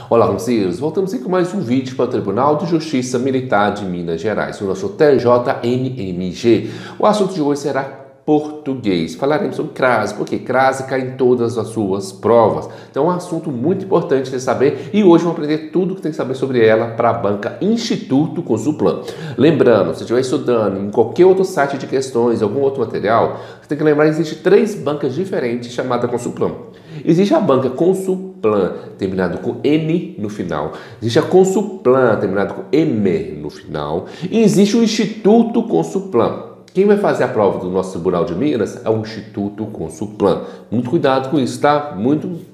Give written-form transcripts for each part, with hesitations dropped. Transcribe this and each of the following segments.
Olá, conselheiros! Voltamos aqui com mais um vídeo para o Tribunal de Justiça Militar de Minas Gerais, o nosso TJMMG. O assunto de hoje será português. Falaremos sobre crase, porque crase cai em todas as suas provas. Então é um assunto muito importante de saber e hoje vamos aprender tudo que tem que saber sobre ela para a banca Instituto Consulplan. Lembrando, se estiver estudando em qualquer outro site de questões, algum outro material, você tem que lembrar que existem 3 bancas diferentes chamadas Consulplan. Existe a banca Consulplan, terminado com N no final. Existe a Consulplan, terminado com M no final. E existe o Instituto Consulplan. Quem vai fazer a prova do nosso Tribunal de Minas é o Instituto Consulplan. Muito cuidado com isso, tá?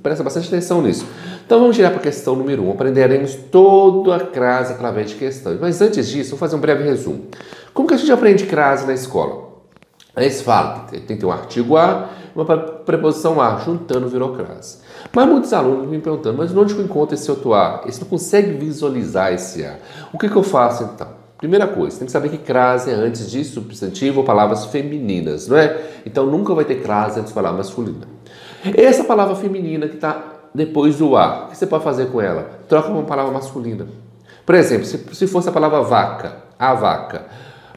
Presta bastante atenção nisso. Então vamos direto para a questão número 1. Aprenderemos toda a crase através de questões. Mas antes disso, vou fazer um breve resumo. Como que a gente aprende crase na escola? Eles falam que tem que ter um artigo A, uma preposição A, juntando virou crase. Mas muitos alunos me perguntando, mas onde eu encontro esse outro A? Eles não conseguem visualizar esse A. O que eu faço então? Primeira coisa, tem que saber que crase é antes de substantivo ou palavras femininas, não é? Então nunca vai ter crase antes de palavra masculina. Essa palavra feminina que está depois do A, o que você pode fazer com ela? Troca uma palavra masculina. Por exemplo, se fosse a palavra vaca, a vaca.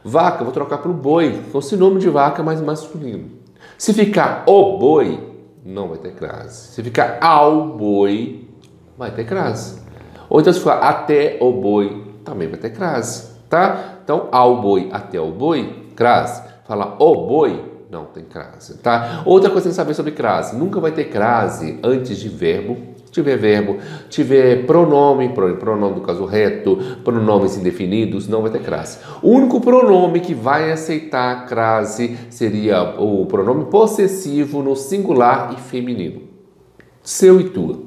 Vaca, vou trocar para o boi, com o sinônimo de vaca, mas masculino. Se ficar o boi, não vai ter crase. Se ficar ao boi, vai ter crase. Ou então se ficar até o boi, também vai ter crase, tá? Então, ao boi, até o boi, crase. Falar o boi, não tem crase, tá? Outra coisa que tem que saber sobre crase, nunca vai ter crase antes de verbo. Tiver verbo, tiver pronome do caso reto, pronomes indefinidos, não vai ter crase. O único pronome que vai aceitar crase seria o pronome possessivo no singular e feminino. Seu e tua.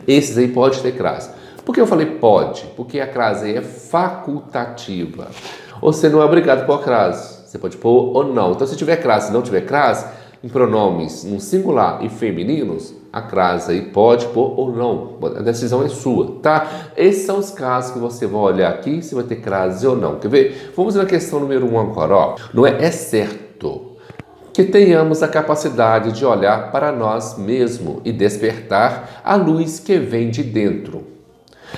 Esses aí pode ter crase. Por que eu falei pode? Porque a crase é facultativa. Você não é obrigado a pôr crase. Você pode pôr ou não. Então, se tiver crase e não tiver crase, em pronomes no singular e femininos, a crase aí pode pôr ou não. A decisão é sua, tá? Esses são os casos que você vai olhar aqui, se vai ter crase ou não. Quer ver? Vamos na questão número 1 agora, ó. Não é certo que tenhamos a capacidade de olhar para nós mesmos e despertar a luz que vem de dentro.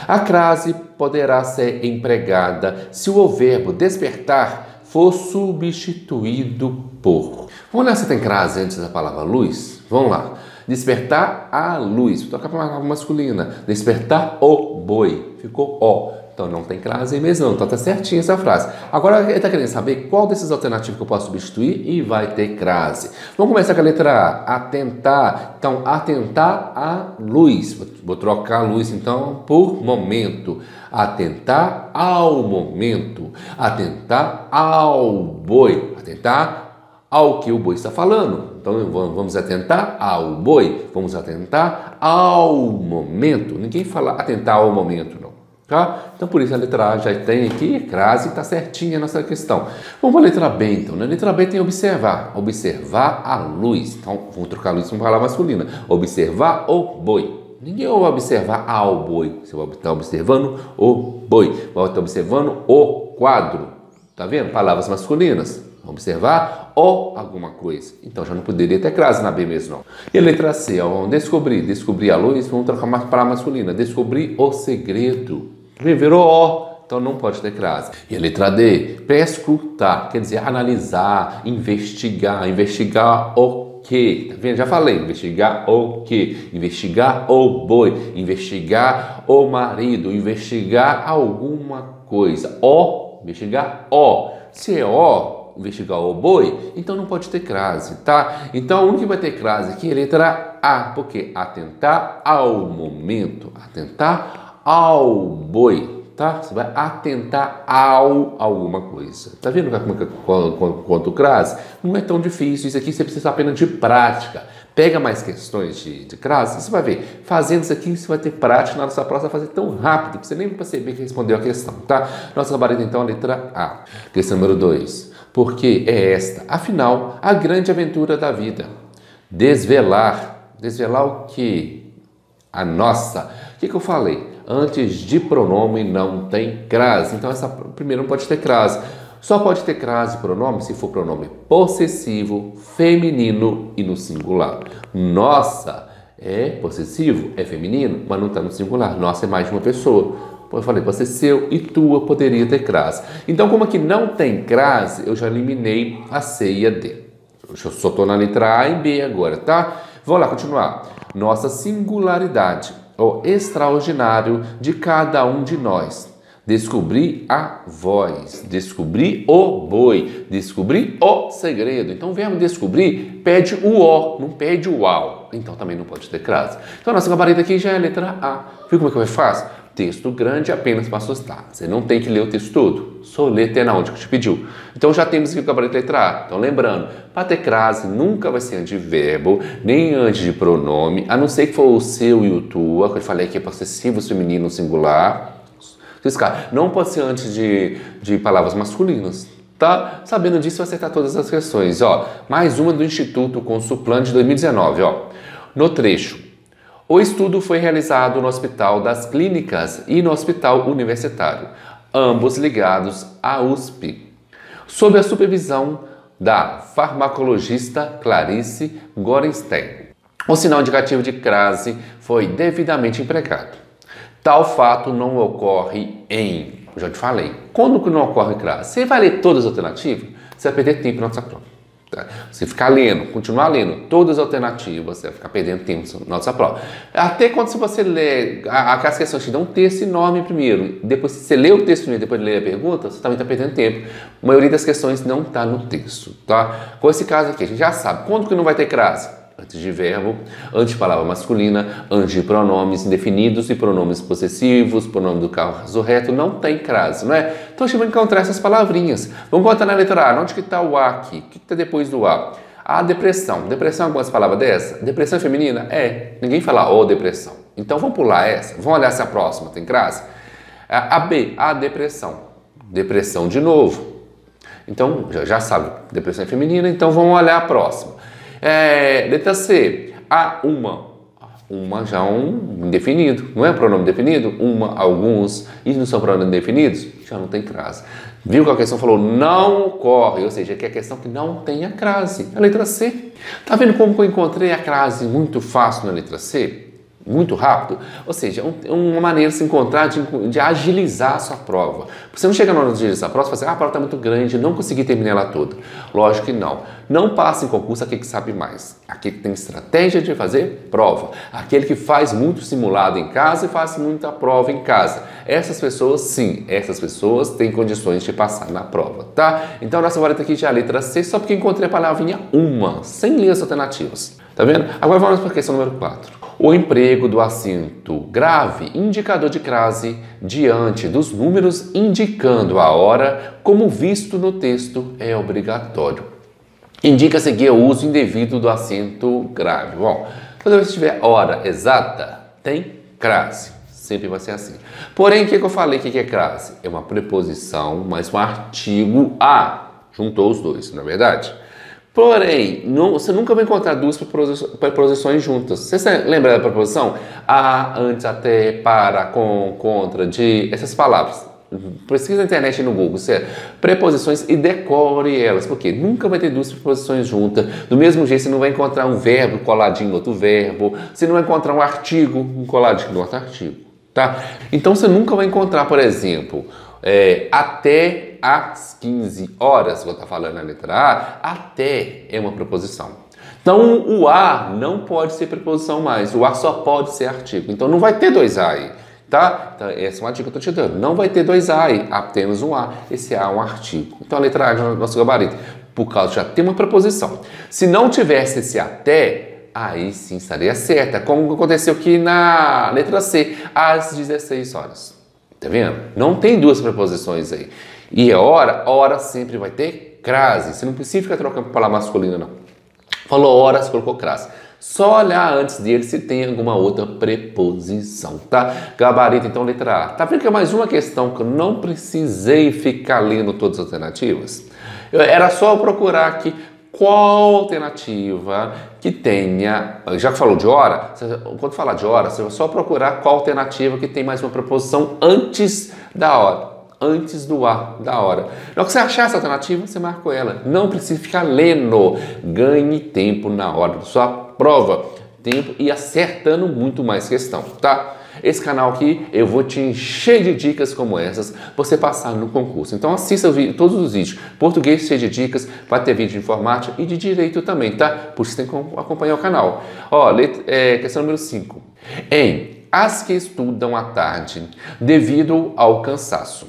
A crase poderá ser empregada se o verbo despertar for substituído por. Vamos lá se tem crase antes da palavra luz? Vamos lá. Despertar a luz. Vou trocar para a palavra masculina. Despertar o boi. Ficou o. Então não tem crase aí mesmo não. Então tá certinha essa frase. Agora ele está querendo saber qual desses alternativos que eu posso substituir e vai ter crase. Vamos começar com a letra A. Atentar. Então, atentar à luz. Vou trocar a luz então por momento. Atentar ao momento. Atentar ao boi. Atentar ao que o boi está falando. Então vamos atentar ao boi, vamos atentar ao momento. Ninguém fala atentar ao momento, não. Tá? Então por isso a letra A já tem aqui crase e está certinha a nossa questão. Vamos para a letra B então. Na letra B tem observar. Observar a luz. Então vamos trocar a luz para uma palavra masculina. Observar o boi. Ninguém vai observar ao boi. Você vai estar observando o boi. Vai estar observando o quadro. Tá vendo? Palavras masculinas. Observar ou alguma coisa. Então já não poderia ter crase na B mesmo, não. E a letra C, ó, descobrir a luz, vamos trocar mais para a masculina. Descobrir o segredo. Virou O, então não pode ter crase. E a letra D, prescrutar, quer dizer analisar, investigar. Investigar o quê? Tá vendo? Já falei, investigar o quê? Investigar o boi, investigar o marido, investigar alguma coisa. Investigar o. Se é O, investigar o boi, então não pode ter crase, tá? Então, o que vai ter crase aqui é a letra A, porque atentar ao momento, atentar ao boi, tá? Você vai atentar ao alguma coisa. Tá vendo quanto crase? Não é tão difícil, isso aqui você precisa apenas de prática. Pega mais questões de crase, você vai ver. Fazendo isso aqui, você vai ter prática na nossa prova, você vai fazer tão rápido que você nem vai perceber que respondeu a questão, tá? Nossa gabarito, então, a letra A. Questão número 2. Porque é esta, afinal, a grande aventura da vida. Desvelar. Desvelar o quê? A nossa. O que eu falei? Antes de pronome não tem crase. Então, essa primeira não pode ter crase. Só pode ter crase pronome se for pronome possessivo, feminino e no singular. Nossa é possessivo, é feminino, mas não está no singular. Nossa, é mais de uma pessoa. Eu falei, você seu e tua poderia ter crase. Então, como aqui não tem crase, eu já eliminei a C e a D. Eu só estou na letra A e B agora, tá? Vamos lá, continuar. Nossa singularidade, o extraordinário de cada um de nós. Descobrir a voz, descobrir o boi, descobrir o segredo. Então, o verbo descobrir pede o O, não pede o ao. Então, também não pode ter crase. Então, a nossa gabarita aqui já é a letra A. Viu como é que eu faço? Texto grande apenas para assustar. Você não tem que ler o texto todo. Só ler até na onde que te pediu. Então, já temos aqui o gabarito letra A. Então, lembrando, para ter crase nunca vai ser antes de verbo, nem antes de pronome, a não ser que for o seu e o tua, que eu falei que é possessivo feminino singular. Não pode ser antes de palavras masculinas, tá? Sabendo disso, vai acertar todas as questões. Ó, mais uma do Instituto Consulplan de 2019. Ó. No trecho, o estudo foi realizado no Hospital das Clínicas e no Hospital Universitário, ambos ligados à USP, sob a supervisão da farmacologista Clarice Gorenstein. O sinal indicativo de crase foi devidamente empregado. Tal fato não ocorre em... Eu já te falei. Quando que não ocorre crase? Você vai ler todas as alternativas, você vai perder tempo na sua prova. Tá? Você ficar lendo, continuar lendo todas as alternativas, você vai ficar perdendo tempo na sua prova. Até quando se você lê, aquelas questões te dão um texto enorme primeiro, depois se você lê o texto primeiro, depois de ler a pergunta, você também está perdendo tempo. A maioria das questões não está no texto. Tá? Com esse caso aqui, a gente já sabe. Quando que não vai ter crase? Antes de verbo, antes de palavra masculina, antes de pronomes indefinidos e pronomes possessivos, pronome do caso reto, não tem crase, não é? Então a gente vai encontrar essas palavrinhas. Vamos contar na letra A. Onde que está o A aqui? O que está depois do A? A depressão. Depressão é algumas palavras dessa? Depressão é feminina? É. Ninguém fala o depressão. Então vamos pular essa. Vamos olhar se a próxima tem crase? A B, a depressão. Depressão de novo. Então já sabe, depressão é feminina, então vamos olhar a próxima. Letra C, a uma. Uma já é um indefinido, não é pronome definido? Uma, alguns, e não são pronomes definidos? Já não tem crase. Viu que a questão falou não ocorre, ou seja, que é a questão que não tem a crase. A letra C. Tá vendo como eu encontrei a crase muito fácil na letra C? Muito rápido, ou seja, uma maneira de se encontrar, de agilizar a sua prova. Você não chega na hora de agilizar a prova e fala assim, a prova está muito grande, não consegui terminar ela toda. Lógico que não. Não passa em concurso aquele que sabe mais. Aquele que tem estratégia de fazer prova. Aquele que faz muito simulado em casa e faz muita prova em casa. Essas pessoas, sim, essas pessoas têm condições de passar na prova, tá? Então, a nossa vareta aqui já é a letra C, só porque encontrei a palavrinha uma, sem linhas alternativas. Tá vendo? Agora vamos para a questão número 4. O emprego do acento grave, indicador de crase, diante dos números indicando a hora, como visto no texto, é obrigatório. Indica-se aqui o uso indevido do acento grave. Bom, toda vez que tiver hora exata, tem crase. Sempre vai ser assim. Porém, o que eu falei que é crase? É uma preposição, mais um artigo a. Juntou os dois, não é verdade? Porém, você nunca vai encontrar duas preposições juntas. Você lembra da preposição? A, antes, até, para, com, contra, de, essas palavras. Pesquisa na internet e no Google, preposições e decore elas, porque nunca vai ter duas preposições juntas. Do mesmo jeito, você não vai encontrar um verbo coladinho no outro verbo, você não vai encontrar um artigo coladinho no outro artigo, tá? Então, você nunca vai encontrar, por exemplo, até às 15 horas, vou estar falando na letra A, até é uma preposição. Então, o a não pode ser preposição mais, o a só pode ser artigo. Então, não vai ter dois a aí, tá? Então, essa é uma dica que eu estou te dando. Não vai ter dois a aí, apenas um a. Esse a é um artigo. Então, a letra A é o nosso gabarito, por causa de já ter uma preposição. Se não tivesse esse até, aí sim estaria certa, como aconteceu aqui na letra C, às 16 horas. Tá vendo? Não tem duas preposições aí. E hora sempre vai ter crase. Você não precisa ficar trocando para palavra masculina, não. Falou hora, você colocou crase. Só olhar antes dele se tem alguma outra preposição, tá? Gabarito, então, letra A. Tá vendo que é mais uma questão que eu não precisei ficar lendo todas as alternativas? Era só eu procurar aqui qual alternativa que tenha, já que falou de hora, quando falar de hora, você vai só procurar qual alternativa que tem mais uma preposição antes da hora, antes do A da hora. Na hora que você achar essa alternativa, você marcou ela. Não precisa ficar lendo. Ganhe tempo na hora da sua prova. tempo e acertando muito mais questão, tá? Esse canal aqui eu vou te encher de dicas como essas pra você passar no concurso. Então assista todos os vídeos. Português cheio de dicas, vai ter vídeo de informática e de direito também, tá? Por isso você tem que acompanhar o canal. Ó, questão número 5. As que estudam à tarde devido ao cansaço,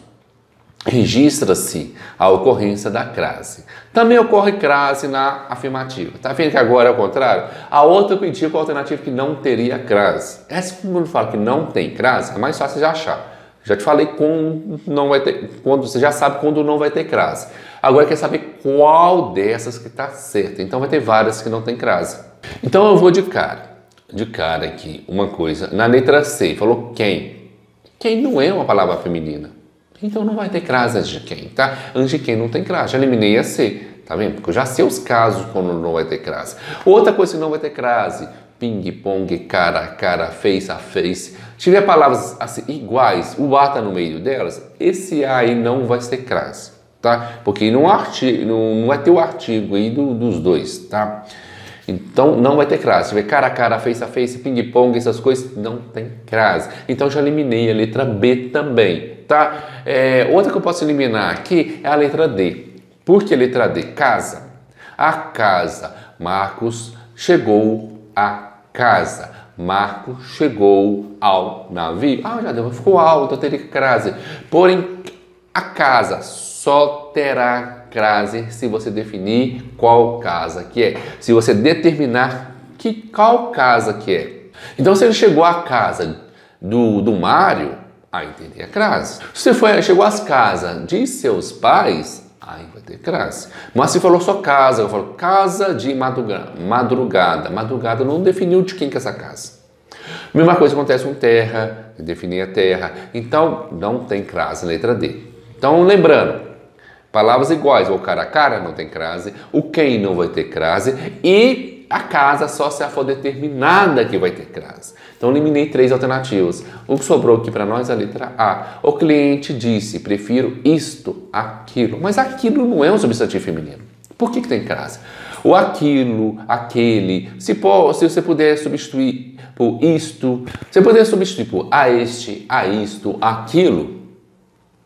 registra-se a ocorrência da crase. Também ocorre crase na afirmativa. Tá vendo que agora é o contrário? A outra pediu com a alternativa que não teria crase. Essa, quando eu falo que não tem crase, é mais fácil de achar. Já te falei quando não vai ter, quando você já sabe quando não vai ter crase. Agora quer saber qual dessas que está certa. Então vai ter várias que não tem crase. Então eu vou de cara aqui, uma coisa. Na letra C, falou quem. Quem não é uma palavra feminina. Então não vai ter crase antes de quem, tá? Antes de quem não tem crase. Já eliminei a C, tá vendo? Porque eu já sei os casos quando não vai ter crase. Outra coisa que não vai ter crase, ping, pong, cara a cara, face a face. Se tiver palavras assim, iguais, o A tá no meio delas, esse A aí não vai ter crase, tá? Porque não vai ter o artigo aí dos dois, tá? Então não vai ter crase. Se tiver cara a cara, face a face, ping pong, essas coisas, não tem crase. Então já eliminei a letra B também, tá? Outra que eu posso eliminar aqui é a letra D. Por que a letra D? Casa. A casa. Marcos chegou à casa. Marcos chegou ao navio. Ah, já deu, ficou alto, eu teria crase. Porém, a casa só terá crase se você definir qual casa que é. Se você determinar qual casa que é. Então, se ele chegou à casa do Mário, aí teria crase. Se você chegou às casas de seus pais, aí vai ter crase. Mas se falou só casa, eu falo casa de madrugada. Madrugada não definiu de quem que é essa casa. Mesma coisa acontece com terra, definir a terra. Então, não tem crase, letra D. Então, lembrando, palavras iguais, o cara a cara não tem crase, o quem não vai ter crase e a casa só se ela for determinada que vai ter crase. Então eliminei 3 alternativas. O que sobrou aqui para nós é a letra A. O cliente disse, prefiro isto, aquilo. Mas aquilo não é um substantivo feminino. Por que tem crase? O aquilo, aquele, se você puder substituir por isto, você poderia substituir por a este, a isto, aquilo,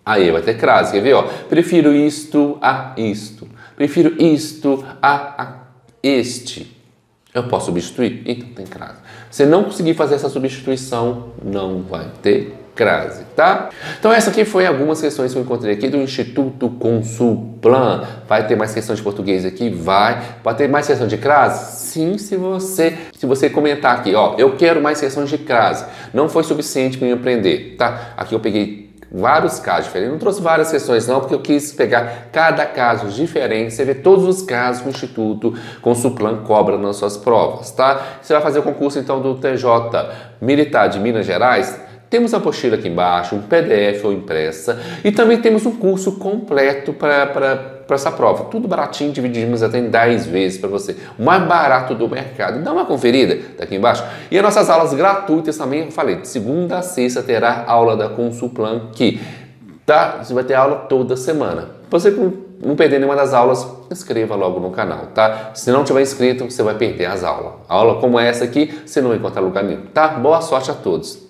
aí vai ter crase, quer ver? Ó? Prefiro isto a isto. Prefiro isto a este. Eu posso substituir? Então tem crase. Se não conseguir fazer essa substituição, não vai ter crase, tá? Então essa aqui foi algumas questões que eu encontrei aqui do Instituto Consulplan. Vai ter mais questões de português aqui? Vai. Vai ter mais questão de crase? Sim, se você comentar aqui, ó, eu quero mais questões de crase. Não foi suficiente para me aprender, tá? Aqui eu peguei vários casos diferentes. Não trouxe várias questões não, porque eu quis pegar cada caso diferente. Você vê todos os casos que o Instituto Consulplan cobra nas suas provas, tá? Você vai fazer o concurso então do TJ Militar de Minas Gerais. Temos a apostila aqui embaixo, um PDF ou impressa, e também temos um curso completo para essa prova. Tudo baratinho, dividimos até em 10 vezes para você. O mais barato do mercado. Dá uma conferida, tá aqui embaixo. E as nossas aulas gratuitas também, eu falei, de segunda a sexta terá aula da Consulplan aqui. Tá? Você vai ter aula toda semana. Para você não perder nenhuma das aulas, inscreva logo no canal, tá? Se não tiver inscrito, você vai perder as aulas. Aula como essa aqui, você não vai encontrar lugar nenhum, tá? Boa sorte a todos!